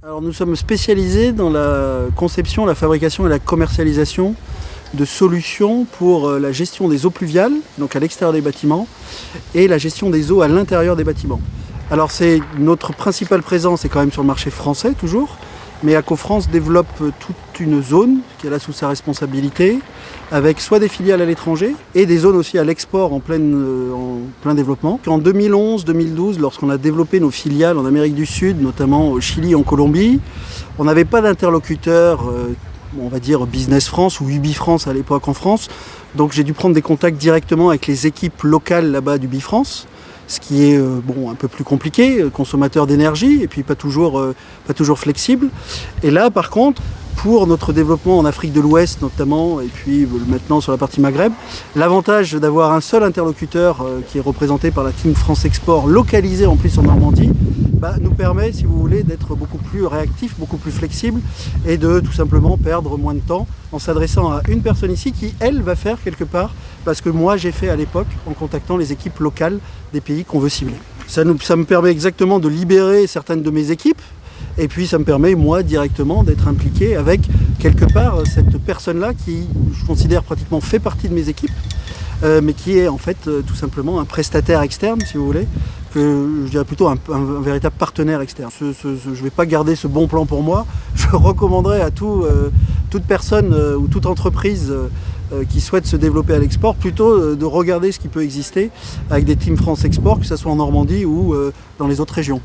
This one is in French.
Alors nous sommes spécialisés dans la conception, la fabrication et la commercialisation de solutions pour la gestion des eaux pluviales, donc à l'extérieur des bâtiments, et la gestion des eaux à l'intérieur des bâtiments. Alors notre principale présence est quand même sur le marché français toujours, mais Aquafrance développe toute une zone qui est là sous sa responsabilité, avec soit des filiales à l'étranger et des zones aussi à l'export en plein développement. En 2011-2012, lorsqu'on a développé nos filiales en Amérique du Sud, notamment au Chili et en Colombie, on n'avait pas d'interlocuteur, on va dire Business France ou UbiFrance à l'époque en France. Donc j'ai dû prendre des contacts directement avec les équipes locales là-bas d'UbiFrance, ce qui est un peu plus compliqué, consommateur d'énergie et puis pas toujours flexible. Et là par contre, pour notre développement en Afrique de l'Ouest notamment, et puis maintenant sur la partie Maghreb, l'avantage d'avoir un seul interlocuteur qui est représenté par la Team France Export, localisée en plus en Normandie, nous permet, si vous voulez, d'être beaucoup plus réactif, beaucoup plus flexible et de tout simplement perdre moins de temps en s'adressant à une personne ici qui, elle, va faire quelque part parce que moi j'ai fait à l'époque en contactant les équipes locales des pays qu'on veut cibler. Ça me permet exactement de libérer certaines de mes équipes et puis ça me permet moi directement d'être impliqué avec quelque part cette personne-là qui, je considère pratiquement fait partie de mes équipes, mais qui est en fait tout simplement un prestataire externe, si vous voulez, que je dirais plutôt un véritable partenaire externe. Je ne vais pas garder ce bon plan pour moi. Je recommanderais à toute personne ou toute entreprise qui souhaite se développer à l'export plutôt de regarder ce qui peut exister avec des Team France Export, que ce soit en Normandie ou dans les autres régions.